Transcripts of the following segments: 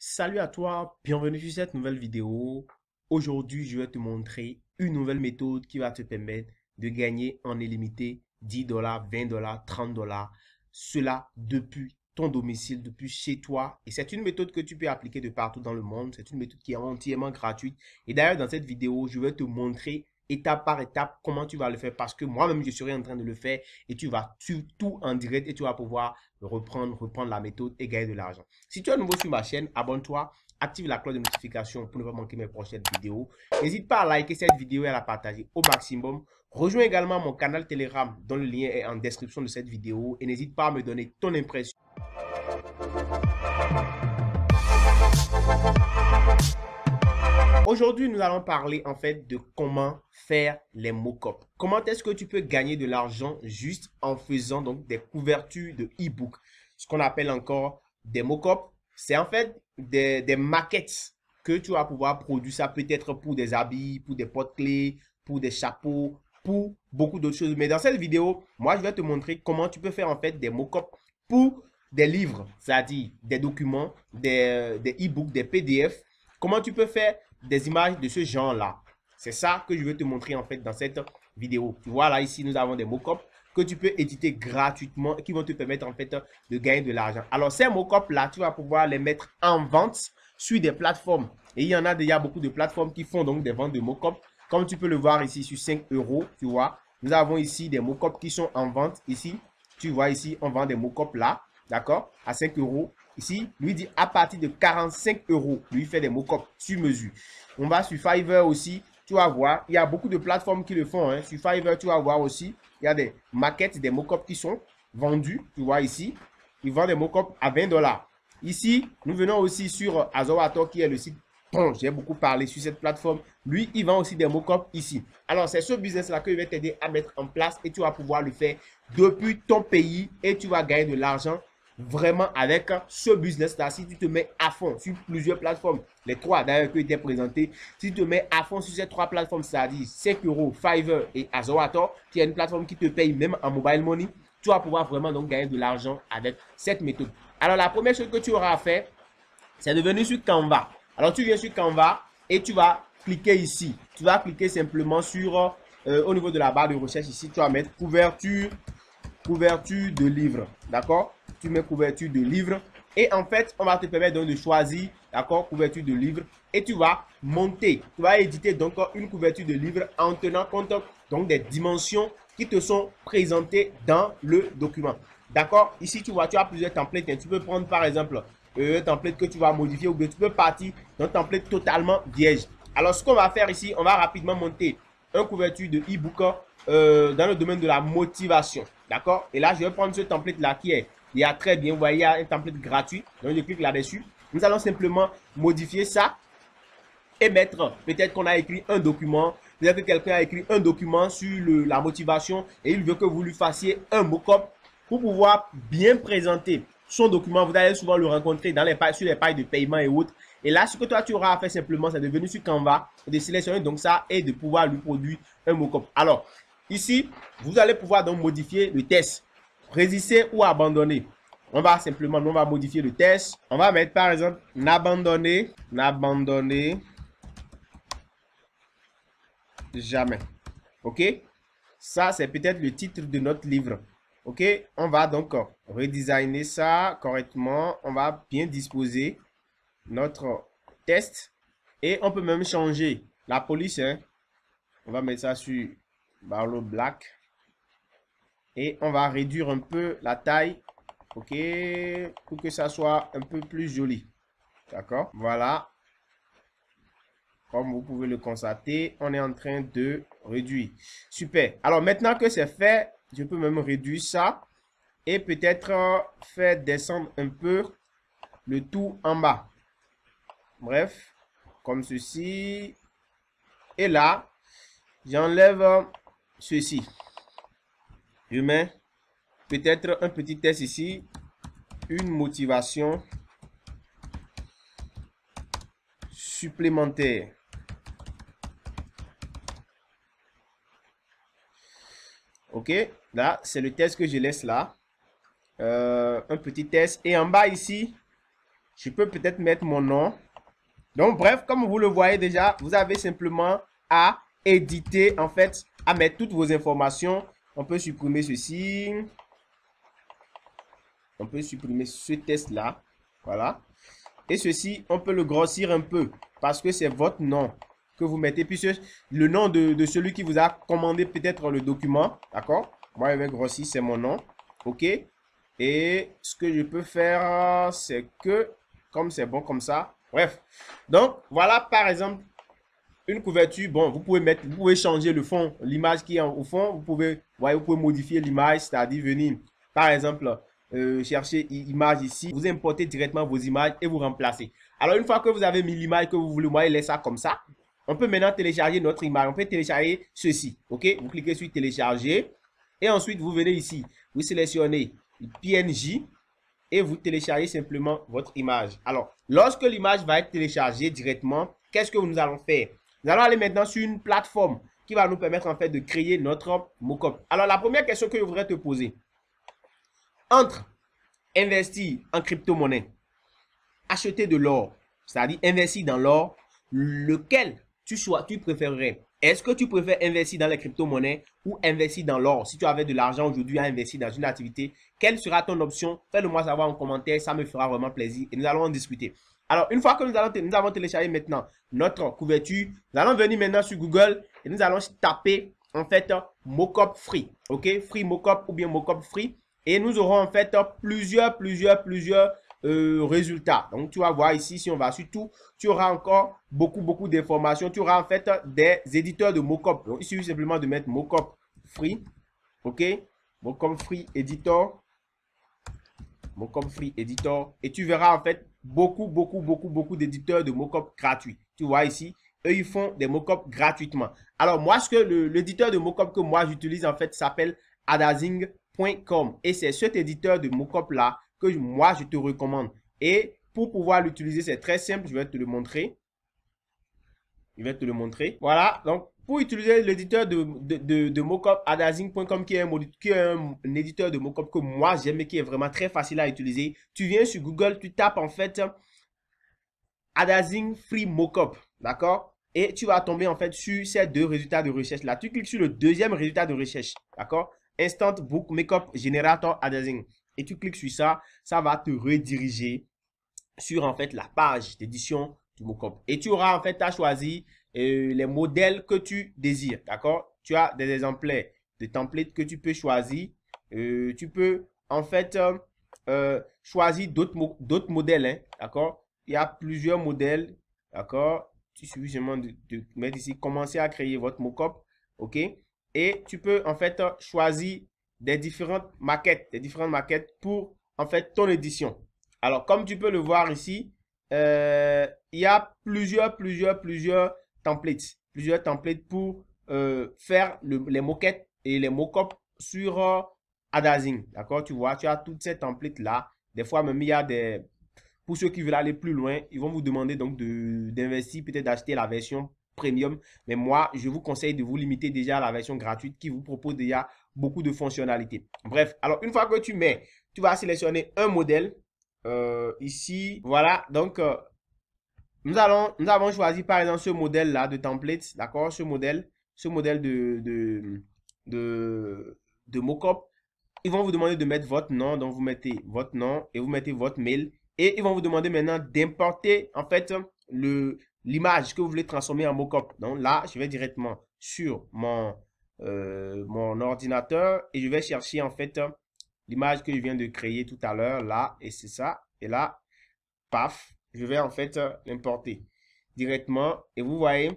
Salut à toi, bienvenue sur cette nouvelle vidéo. Aujourd'hui, je vais te montrer une nouvelle méthode qui va te permettre de gagner en illimité 10 $, 20 $, 30 $. Cela depuis ton domicile, depuis chez toi. Et c'est une méthode que tu peux appliquer de partout dans le monde. C'est une méthode qui est entièrement gratuite. Et d'ailleurs, dans cette vidéo, je vais te montrer étape par étape comment tu vas le faire parce que moi-même, je serai en train de le faire et tu vas tout en direct et tu vas pouvoir reprendre la méthode et gagner de l'argent. Si tu es nouveau sur ma chaîne, abonne-toi, active la cloche de notification pour ne pas manquer mes prochaines vidéos. N'hésite pas à liker cette vidéo et à la partager au maximum. Rejoins également mon canal Telegram dont le lien est en description de cette vidéo et n'hésite pas à me donner ton impression. Aujourd'hui, nous allons parler en fait de comment faire les mock-ups. Comment est-ce que tu peux gagner de l'argent juste en faisant donc des couvertures de e-book. Ce qu'on appelle encore des mock-ups. C'est en fait des maquettes que tu vas pouvoir produire. Ça peut être pour des habits, pour des porte-clés, pour des chapeaux, pour beaucoup d'autres choses. Mais dans cette vidéo, moi, je vais te montrer comment tu peux faire en fait des mock-ups pour des livres, c'est-à-dire des documents, des e-books, des PDF. Comment tu peux faire des images de ce genre-là. C'est ça que je vais te montrer en fait dans cette vidéo. Tu vois là, ici, nous avons des mock-ups que tu peux éditer gratuitement et qui vont te permettre en fait de gagner de l'argent. Alors, ces mock-ups là, tu vas pouvoir les mettre en vente sur des plateformes. Et il y en a déjà beaucoup de plateformes qui font donc des ventes de mock-ups. Comme tu peux le voir ici sur 5 €, tu vois. Nous avons ici des mock-ups qui sont en vente ici. Tu vois ici, on vend des mock-ups là, d'accord, à 5 €. Ici, lui dit à partir de 45 €, lui fait des mock-ups sur mesure. On va sur Fiverr aussi, tu vas voir, il y a beaucoup de plateformes qui le font. Hein. Sur Fiverr, tu vas voir aussi, il y a des maquettes, des mock-ups qui sont vendus. Tu vois ici, ils vendent des mock-ups à 20 $. Ici, nous venons aussi sur Azowator qui est le site dont j'ai beaucoup parlé sur cette plateforme. Lui, il vend aussi des mock-ups ici. Alors, c'est ce business-là que je vais t'aider à mettre en place et tu vas pouvoir le faire depuis ton pays et tu vas gagner de l'argent vraiment avec ce business-là. Si tu te mets à fond sur plusieurs plateformes, les trois d'ailleurs qui étaient présentés, si tu te mets à fond sur ces trois plateformes, c'est-à-dire 5 €, Fiverr et Azowator, qui est une plateforme qui te paye même en mobile money, tu vas pouvoir vraiment donc gagner de l'argent avec cette méthode. Alors, la première chose que tu auras à faire, c'est de venir sur Canva. Alors, tu viens sur Canva et tu vas cliquer ici. Tu vas cliquer simplement sur, au niveau de la barre de recherche ici, tu vas mettre couverture de livre. D'accord? Tu mets couverture de livre. Et en fait, on va te permettre donc de choisir, d'accord, couverture de livre. Et tu vas monter, tu vas éditer donc une couverture de livre en tenant compte donc des dimensions qui te sont présentées dans le document. D'accord? Ici, tu vois, tu as plusieurs templates. Hein. Tu peux prendre par exemple un template que tu vas modifier ou bien tu peux partir d'un template totalement vierge. Alors, ce qu'on va faire ici, on va rapidement monter une couverture de e-book dans le domaine de la motivation. D'accord? Et là, je vais prendre ce template-là qui est, il y a très bien, vous voyez, il y a un template gratuit. Donc, je clique là-dessus. Nous allons simplement modifier ça et mettre, peut-être qu'on a écrit un document, peut-être que quelqu'un a écrit un document sur la motivation et il veut que vous lui fassiez un mock-up pour pouvoir bien présenter son document. Vous allez souvent le rencontrer dans les pages, sur les pages de paiement et autres. Et là, ce que toi, tu auras à faire simplement, c'est de venir sur Canva, de sélectionner donc ça et de pouvoir lui produire un mock-up. Alors, ici, vous allez pouvoir donc modifier le test. Résister ou abandonner. On va simplement, on va modifier le test. On va mettre par exemple, n'abandonner jamais. Ok? Ça, c'est peut-être le titre de notre livre. Ok? On va donc redesigner ça correctement. On va bien disposer notre test. Et on peut même changer la police. Hein. On va mettre ça sur Barlow Black. Et on va réduire un peu la taille. Ok? Pour que ça soit un peu plus joli. D'accord? Voilà. Comme vous pouvez le constater, on est en train de réduire. Super. Alors maintenant que c'est fait, je peux même réduire ça. Et peut-être faire descendre un peu le tout en bas. Bref, comme ceci. Et là, j'enlève ceci. Je mets peut-être un petit test ici. Une motivation supplémentaire. Ok, là, c'est le test que je laisse là. Un petit test. Et en bas ici, Je peux peut-être mettre mon nom. Donc, bref, comme vous le voyez déjà, vous avez simplement à éditer, en fait, à mettre toutes vos informations. On peut supprimer ceci. On peut supprimer ce test-là. Voilà. Et ceci, on peut le grossir un peu parce que c'est votre nom que vous mettez. Puis le nom de celui qui vous a commandé peut-être le document. D'accord? Moi, je vais grossir, c'est mon nom. OK? Et ce que je peux faire, c'est que, comme c'est bon comme ça. Bref. Donc, voilà par exemple une couverture. Bon, vous pouvez changer le fond, l'image qui est au fond. Vous pouvez modifier l'image, c'est-à-dire venir, par exemple, chercher image ici. Vous importez directement vos images et vous remplacez. Alors, une fois que vous avez mis l'image que vous voulez, moi, laissez ça comme ça. On peut maintenant télécharger notre image. On peut télécharger ceci. OK? Vous cliquez sur télécharger. Et ensuite, vous venez ici. Vous sélectionnez PNG et vous téléchargez simplement votre image. Alors, lorsque l'image va être téléchargée directement, qu'est-ce que nous allons faire? Nous allons aller maintenant sur une plateforme qui va nous permettre en fait de créer notre mockup. Alors, la première question que je voudrais te poser, entre investir en crypto-monnaie, acheter de l'or, c'est-à-dire investir dans l'or, lequel tu préférerais? Est-ce que tu préfères investir dans les crypto-monnaies ou investir dans l'or? Si tu avais de l'argent aujourd'hui à investir dans une activité, quelle sera ton option? Fais-le moi savoir en commentaire, ça me fera vraiment plaisir et nous allons en discuter. Alors, une fois que nous avons téléchargé maintenant notre couverture, nous allons venir maintenant sur Google et nous allons taper en fait mockup free, ok? Free mockup ou bien mockup free. Et nous aurons en fait plusieurs résultats. Donc, tu vas voir ici, si on va sur tout, tu auras encore beaucoup d'informations. Tu auras en fait des éditeurs de mockup. Donc, il suffit simplement de mettre mockup free. OK? Mockup free editor. Mockup free editor. Et tu verras en fait beaucoup d'éditeurs de mockup gratuits. Tu vois ici, eux, ils font des mockups gratuitement. Alors, moi, ce que l'éditeur de mockup que moi j'utilise en fait s'appelle adazing.com. Et c'est cet éditeur de mockup là que moi je te recommande. Et pour pouvoir l'utiliser, c'est très simple. Je vais te le montrer. Voilà. Donc, pour utiliser l'éditeur de mockup adazing.com qui est un éditeur de mockup que moi j'aime et qui est vraiment très facile à utiliser, tu viens sur Google, tu tapes en fait Adazing Free Mockup. D'accord? Et tu vas tomber en fait sur ces deux résultats de recherche là. Tu cliques sur le deuxième résultat de recherche. D'accord? Instant Book Makeup Generator Adazing. Et tu cliques sur ça, ça va te rediriger sur en fait la page d'édition du mockup. Et tu auras en fait à choisir les modèles que tu désires. D'accord? Tu as des exemplaires de templates que tu peux choisir. Tu peux en fait choisir d'autres modèles. Hein, d'accord? Il y a plusieurs modèles. D'accord? Il suffit seulement de mettre ici, commencer à créer votre mockup. OK? Et tu peux en fait choisir des différentes maquettes pour en fait ton édition. Alors, comme tu peux le voir ici, il y a plusieurs templates. Plusieurs templates pour faire les moquettes et les mockups sur Adazing. D'accord? Tu vois, tu as toutes ces templates-là. Des fois, même, il y a des... Pour ceux qui veulent aller plus loin, ils vont vous demander donc d'investir, peut-être d'acheter la version premium. Mais moi, je vous conseille de vous limiter déjà à la version gratuite qui vous propose déjà beaucoup de fonctionnalités. Bref, alors une fois que tu vas sélectionner un modèle. Ici, voilà. Donc, nous avons choisi par exemple ce modèle-là de template. D'accord? Ce modèle de mockup. Ils vont vous demander de mettre votre nom. Donc, vous mettez votre nom et vous mettez votre mail. Et ils vont vous demander maintenant d'importer en fait l'image que vous voulez transformer en mockup. Donc là, je vais directement sur mon ordinateur et je vais chercher en fait l'image que je viens de créer tout à l'heure là. Et c'est ça. Et là, paf, je vais en fait l'importer directement. Et vous voyez,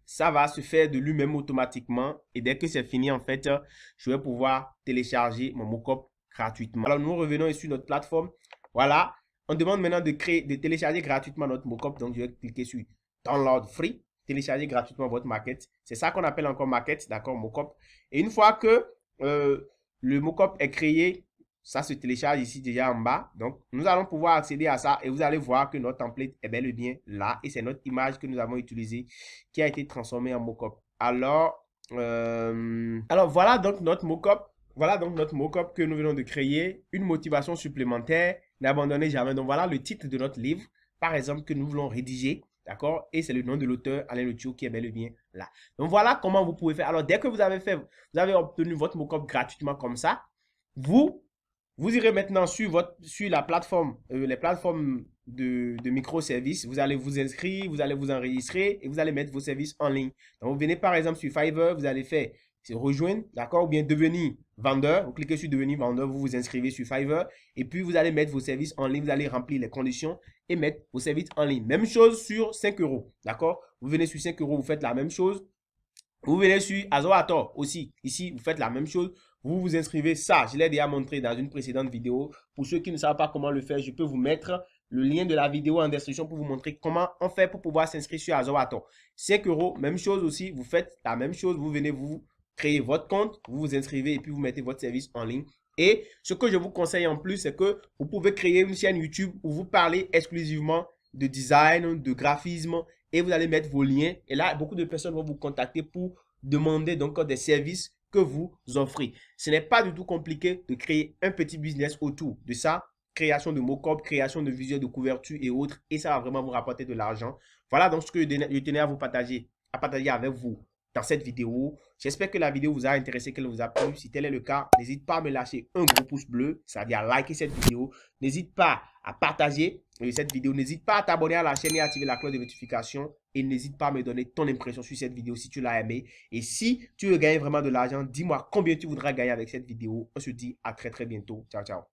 ça va se faire de lui-même automatiquement. Et dès que c'est fini, en fait, je vais pouvoir télécharger mon mockup gratuitement. Alors, nous revenons sur notre plateforme. Voilà, on demande maintenant de télécharger gratuitement notre mockup. Donc, je vais cliquer sur Download Free, télécharger gratuitement votre maquette. C'est ça qu'on appelle encore maquette, d'accord, mockup. Et une fois que le mockup est créé, ça se télécharge ici déjà en bas. Donc, nous allons pouvoir accéder à ça et vous allez voir que notre template est bel et bien là. Et c'est notre image que nous avons utilisée qui a été transformée en mockup. Alors voilà donc notre mockup. Voilà donc notre mockup que nous venons de créer. Une motivation supplémentaire. n'abandonnez jamais. Donc voilà le titre de notre livre, par exemple, que nous voulons rédiger. D'accord? Et c'est le nom de l'auteur, Alain Lethio, qui est bel et bien là. Donc voilà comment vous pouvez faire. Alors, dès que vous avez obtenu votre mockup gratuitement comme ça, vous irez maintenant sur la plateforme, les plateformes de microservices. Vous allez vous inscrire, vous allez vous enregistrer et vous allez mettre vos services en ligne. Donc, vous venez par exemple sur Fiverr, vous allez faire rejoindre, d'accord, ou bien devenir vendeur. Vous cliquez sur devenir vendeur, vous vous inscrivez sur Fiverr et puis vous allez mettre vos services en ligne. Vous allez remplir les conditions et mettre vos services en ligne. Même chose sur 5 euros, d'accord? Vous venez sur 5 euros, vous faites la même chose. Vous venez sur Azoator aussi. Ici, vous faites la même chose. Vous vous inscrivez. Ça, je l'ai déjà montré dans une précédente vidéo. Pour ceux qui ne savent pas comment le faire, je peux vous mettre le lien de la vidéo en description pour vous montrer comment on fait pour pouvoir s'inscrire sur Azoator. 5 euros, même chose aussi. Vous faites la même chose. Vous venez vous créer votre compte, vous vous inscrivez et puis vous mettez votre service en ligne. Et ce que je vous conseille en plus, c'est que vous pouvez créer une chaîne YouTube où vous parlez exclusivement de design, de graphisme et vous allez mettre vos liens. Et là, beaucoup de personnes vont vous contacter pour demander donc des services que vous offrez. Ce n'est pas du tout compliqué de créer un petit business autour de ça. Création de mock-up, création de visuels de couverture et autres. Et ça va vraiment vous rapporter de l'argent. Voilà donc ce que je tenais à vous partager avec vous dans cette vidéo. J'espère que la vidéo vous a intéressé, qu'elle vous a plu. Si tel est le cas, n'hésite pas à me lâcher un gros pouce bleu, c'est-à-dire à liker cette vidéo. N'hésite pas à partager cette vidéo. N'hésite pas à t'abonner à la chaîne et à activer la cloche de notification. Et n'hésite pas à me donner ton impression sur cette vidéo si tu l'as aimé. Et si tu veux gagner vraiment de l'argent, dis-moi combien tu voudras gagner avec cette vidéo. On se dit à très bientôt. Ciao, ciao.